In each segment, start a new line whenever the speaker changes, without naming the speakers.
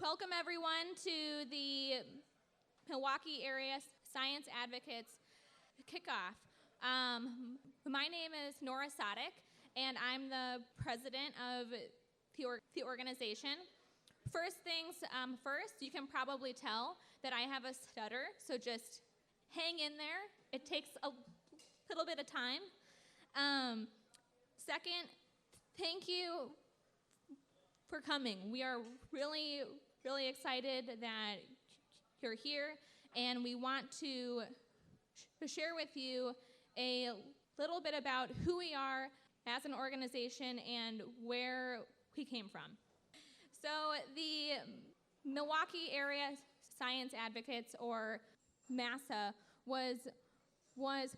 Welcome everyone to the Milwaukee Area Science Advocates kickoff. My name is Nora, Sadik, and I'm the president of the organization. First things first, you can probably tell that I have a stutter, so just hang in there. It takes a little bit of time. Second, thank you for coming. We are really, really excited that you're here, and we want to share with you a little bit about who we are as an organization and where we came from. So the Milwaukee Area Science Advocates, or MASA, was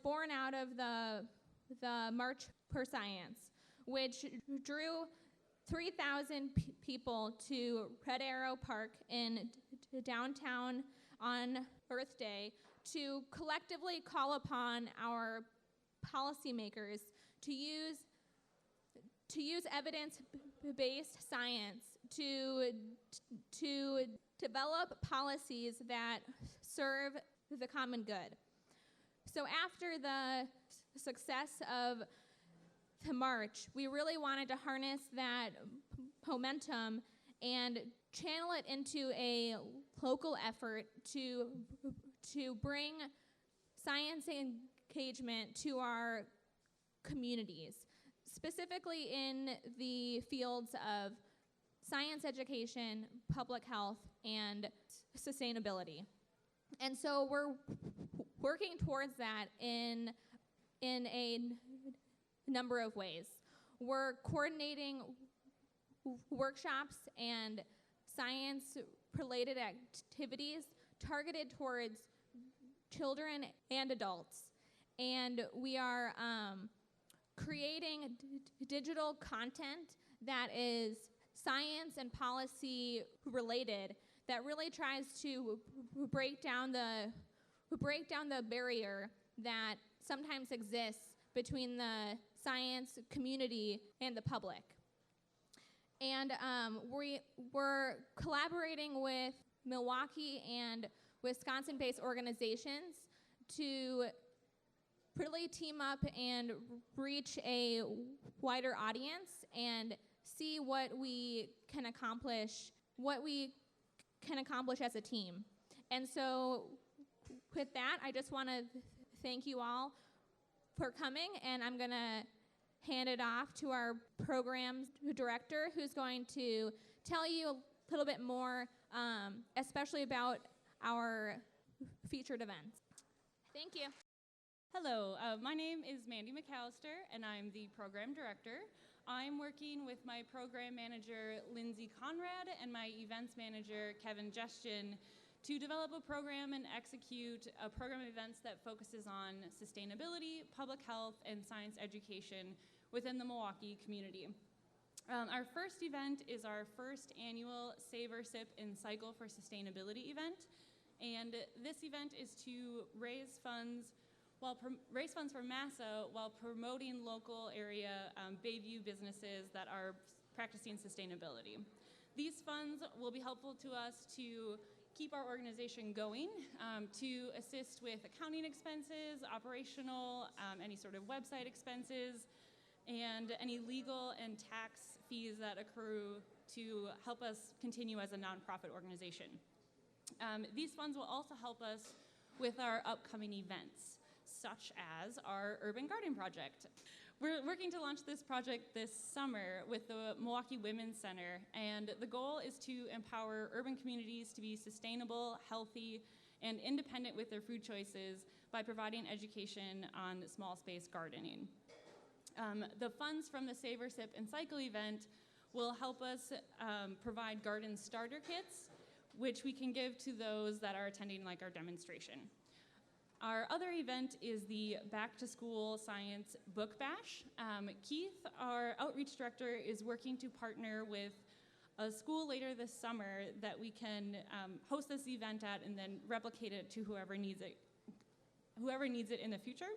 born out of the March for Science, which drew 3,000 people to Red Arrow Park in downtown on Earth Day to collectively call upon our policymakers to use evidence-based science to develop policies that serve the common good. So after the success of the march, we really wanted to harness that momentum and channel it into a local effort to bring science engagement to our communities, specifically in the fields of science education, public health, and sustainability. And so we're working towards that in a number of ways. We're coordinating workshops and science-related activities targeted towards children and adults. And we are creating digital content that is science and policy related, that really tries to break down the barrier that sometimes exists between the science community and the public. And we're collaborating with Milwaukee and Wisconsin-based organizations to really team up and reach a wider audience and see what we can accomplish as a team. And so with that, I just want to thank you all for coming, and I'm going to hand it off to our programs director, who's going to tell you a little bit more, especially about our featured events. Thank you.
Hello, my name is Mandi, McAlister, and I'm the program director. I'm working with my program manager, Lindsay Conrad, and my events manager, Kevin Gestion, to develop a program and execute a program of events that focuses on sustainability, public health, and science education within the Milwaukee community. Our first event is our first annual Save or Sip and Cycle for Sustainability event, and this event is to raise funds for MASA while promoting local area Bayview businesses that are practicing sustainability. These funds will be helpful to us to keep our organization going, to assist with accounting expenses, operational, any sort of website expenses, and any legal and tax fees that accrue to help us continue as a nonprofit organization. These funds will also help us with our upcoming events, such as our Urban Garden Project. We're working to launch this project this summer with the Milwaukee Women's Center, and the goal is to empower urban communities to be sustainable, healthy, and independent with their food choices by providing education on small space gardening. The funds from the Save or Sip and Cycle event will help us provide garden starter kits, which we can give to those that are attending like our demonstration. Our other event is the Back to School Science Book Bash. Keith, our outreach director, is working to partner with a school later this summer that we can host this event at and then replicate it to whoever needs it in the future.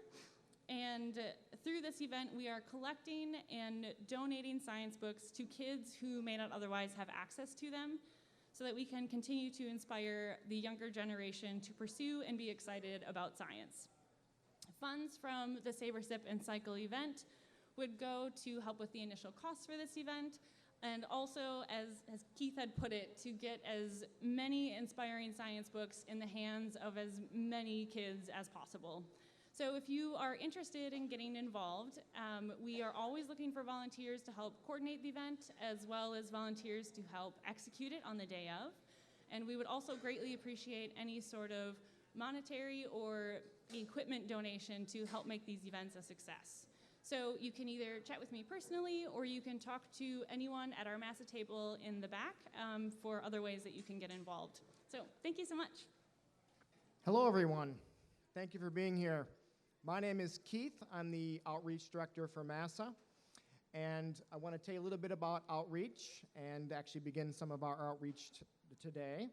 And through this event, we are collecting and donating science books to kids who may not otherwise have access to them. so that we can continue to inspire the younger generation to pursue and be excited about science. Funds from the Saber Sip and Cycle event would go to help with the initial costs for this event, and also, as Keith had put it, to get as many inspiring science books in the hands of as many kids as possible. So if you are interested in getting involved, we are always looking for volunteers to help coordinate the event, as well as volunteers to help execute it on the day of. And we would also greatly appreciate any sort of monetary or equipment donation to help make these events a success. So you can either chat with me personally, or you can talk to anyone at our MASA table in the back for other ways that you can get involved. So thank you so much.
Hello, everyone. Thank you for being here. My name is Keith. I'm the Outreach Director for MASA. And I want to tell you a little bit about outreach and actually begin some of our outreach today.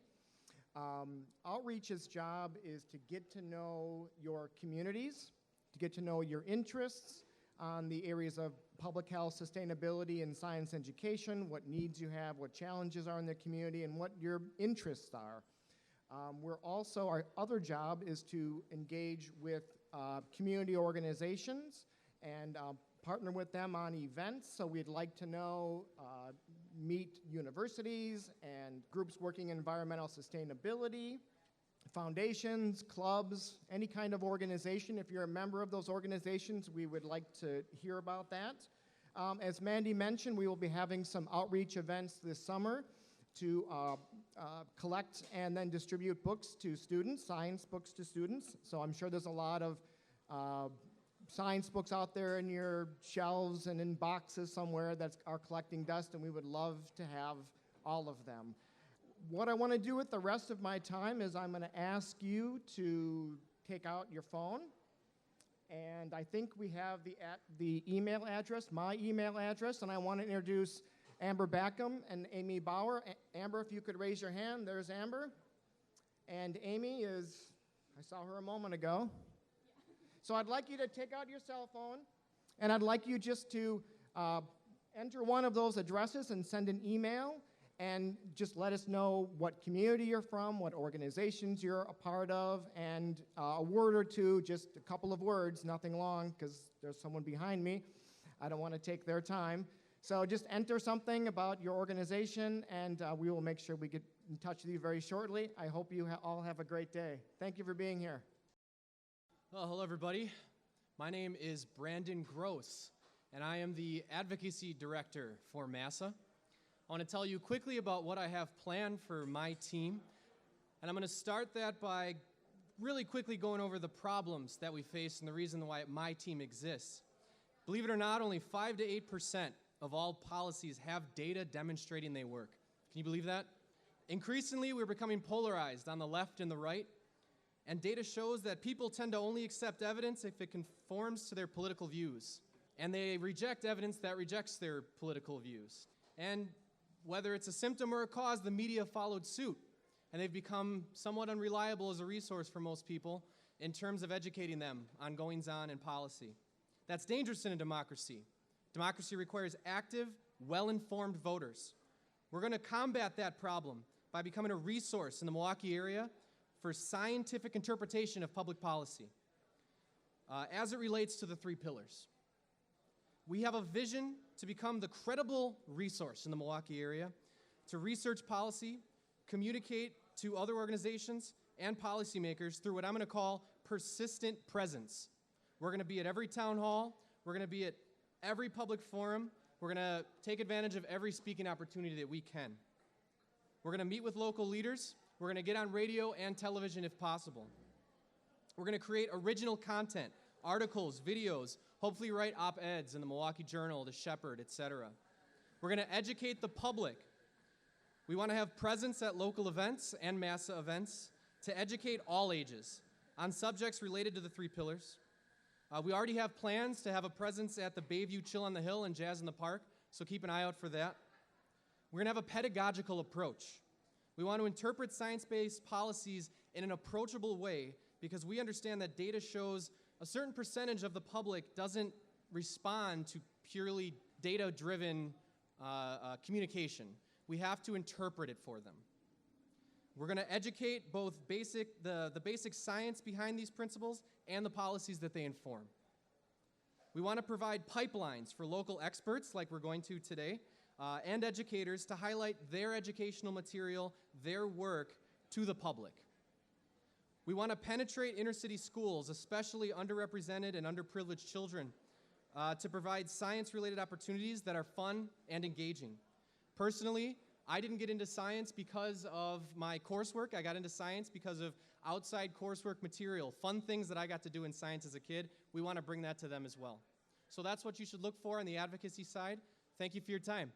Outreach's job is to get to know your communities, to get to know your interests on the areas of public health, sustainability, and science education, what needs you have, what challenges are in the community, and what your interests are. Our other job is to engage with community organizations and partner with them on events. So we'd like to know, meet universities and groups working in environmental sustainability, foundations, clubs, any kind of organization. If you're a member of those organizations, we would like to hear about that. As Mandi mentioned, we will be having some outreach events this summer to collect and then distribute books to students, science books to students. So I'm sure there's a lot of science books out there in your shelves and in boxes somewhere that are collecting dust, and we would love to have all of them. What I want to do with the rest of my time is I'm going to ask you to take out your phone, and I think we have the email address, my email address, and I want to introduce Amber Backham and Amy Bauer. Amber, if you could raise your hand. There's Amber. And Amy is, I saw her a moment ago. So I'd like you to take out your cell phone, and I'd like you just to enter one of those addresses and send an email, and just let us know what community you're from, what organizations you're a part of, and a word or two, just a couple of words, nothing long, because there's someone behind me. I don't want to take their time. So just enter something about your organization, and we will make sure we get in touch with you very shortly. I hope you all have a great day. Thank you for being here.
Well, hello, everybody. My name is Brandon Gross, and I am the Advocacy Director for MASA. I want to tell you quickly about what I have planned for my team, and I'm going to start that by really quickly going over the problems that we face and the reason why my team exists. Believe it or not, only 5 to 8% of all policies have data demonstrating they work. Can you believe that? Increasingly, we're becoming polarized on the left and the right, and data shows that people tend to only accept evidence if it conforms to their political views, and they reject evidence that rejects their political views. And whether it's a symptom or a cause, the media followed suit, and they've become somewhat unreliable as a resource for most people in terms of educating them on goings-on in policy. That's dangerous in a democracy. Democracy requires active, well-informed voters. We're going to combat that problem by becoming a resource in the Milwaukee area for scientific interpretation of public policy as it relates to the 3 pillars. We have a vision to become the credible resource in the Milwaukee area to research policy, communicate to other organizations and policymakers through what I'm going to call persistent presence. We're going to be at every town hall. We're going to be at every public forum. We're going to take advantage of every speaking opportunity that we can. We're going to meet with local leaders. We're going to get on radio and television if possible. We're going to create original content, articles, videos, hopefully write op-eds in the Milwaukee Journal, the Shepherd, etc. We're going to educate the public. We want to have presence at local events and MASA events to educate all ages on subjects related to the 3 pillars. We already have plans to have a presence at the Bayview Chill on the Hill and Jazz in the Park, so keep an eye out for that. We're going to have a pedagogical approach. We want to interpret science-based policies in an approachable way because we understand that data shows a certain percentage of the public doesn't respond to purely data-driven communication. We have to interpret it for them. We're going to educate both the basic science behind these principles and the policies that they inform. We want to provide pipelines for local experts, like we're going to today, and educators to highlight their educational material, their work, to the public. We want to penetrate inner-city schools, especially underrepresented and underprivileged children, to provide science-related opportunities that are fun and engaging. Personally, I didn't get into science because of my coursework. I got into science because of outside coursework material, fun things that I got to do in science as a kid. We want to bring that to them as well. So that's what you should look for on the advocacy side. Thank you for your time.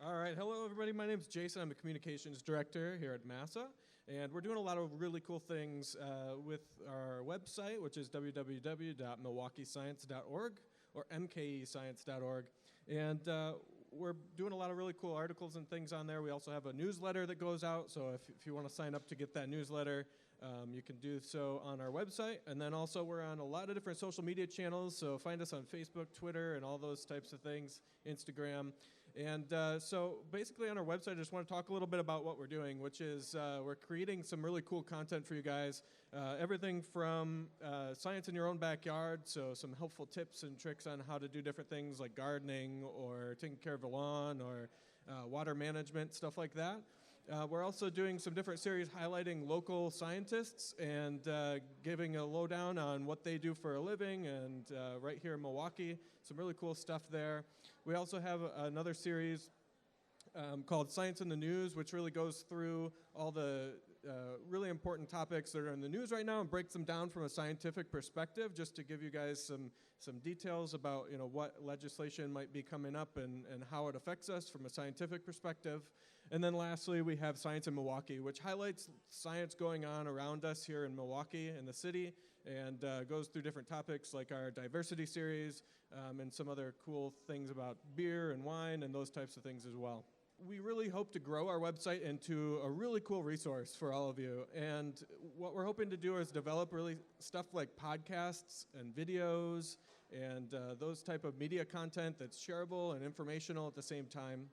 All right, hello everybody. My name is Jason. I'm a communications director here at MASA, and we're doing a lot of really cool things with our website, which is www.milwaukeescience.org or mkescience.org, and we're doing a lot of really cool articles and things on there. We also have a newsletter that goes out, so if you want to sign up to get that newsletter, you can do so on our website. And then also we're on a lot of different social media channels, so find us on Facebook, Twitter, and all those types of things, Instagram. And so basically on our website, I just want to talk a little bit about what we're doing, which is we're creating some really cool content for you guys. Everything from science in your own backyard, so some helpful tips and tricks on how to do different things like gardening or taking care of a lawn or water management, stuff like that. We're also doing some different series highlighting local scientists and giving a lowdown on what they do for a living, and right here in Milwaukee, some really cool stuff there. We also have another series called Science in the News, which really goes through all the really important topics that are in the news right now and breaks them down from a scientific perspective, just to give you guys some details about what legislation might be coming up and how it affects us from a scientific perspective. And then lastly, we have Science in Milwaukee, which highlights science going on around us here in Milwaukee in the city, and goes through different topics like our diversity series and some other cool things about beer and wine and those types of things as well. We really hope to grow our website into a really cool resource for all of you. And what we're hoping to do is develop really stuff like podcasts and videos and those type of media content that's shareable and informational at the same time.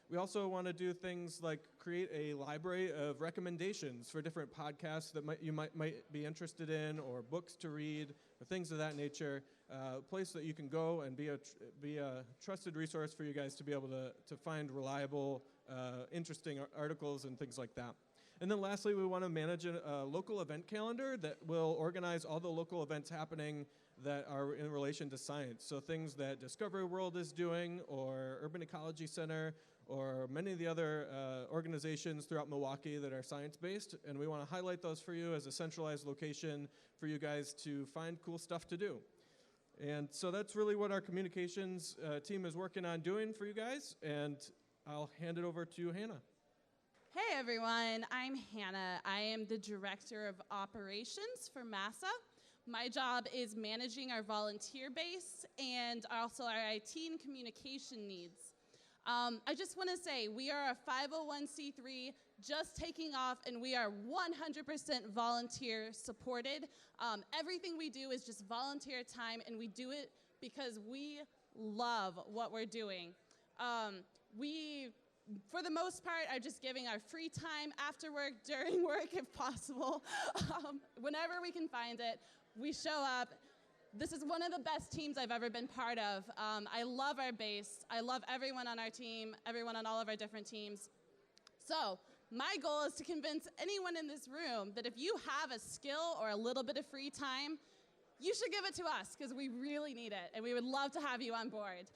We also want to do things like create a library of recommendations for different podcasts that you might be interested in, or books to read, or things of that nature. A place that you can go and be a trusted resource for you guys to be able to find reliable, interesting articles and things like that. And then lastly, we want to manage a local event calendar that will organize all the local events happening that are in relation to science. So things that Discovery World is doing, or Urban Ecology Center, or many of the other organizations throughout Milwaukee that are science-based, and we want to highlight those for you as a centralized location for you guys to find cool stuff to do. And so that's really what our communications team is working on doing for you guys, and I'll hand it over to Hannah.
Hey everyone, I'm Hannah. I am the Director of Operations for MASA. My job is managing our volunteer base and also our IT and communication needs. I just want to say we are a 501c3 just taking off, and we are 100% volunteer supported. Everything we do is just volunteer time, and we do it because we love what we're doing. We, for the most part, are just giving our free time after work, during work if possible. Whenever we can find it, we show up. This is one of the best teams I've ever been part of. I love our base. I love everyone on our team, everyone on all of our different teams. So my goal is to convince anyone in this room that if you have a skill or a little bit of free time, you should give it to us, because we really need it, and we would love to have you on board.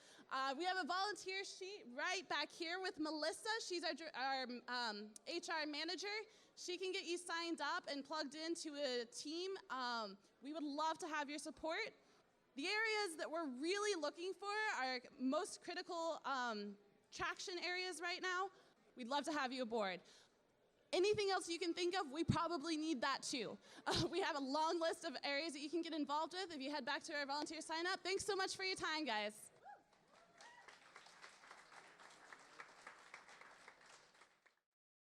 We have a volunteer sheet right back here with Melissa. She's our HR manager. She can get you signed up and plugged into a team. We would love to have your support. The areas that we're really looking for are most critical traction areas right now. We'd love to have you aboard. Anything else you can think of, we probably need that too. We have a long list of areas that you can get involved with if you head back to our volunteer sign up. Thanks so much for your time, guys.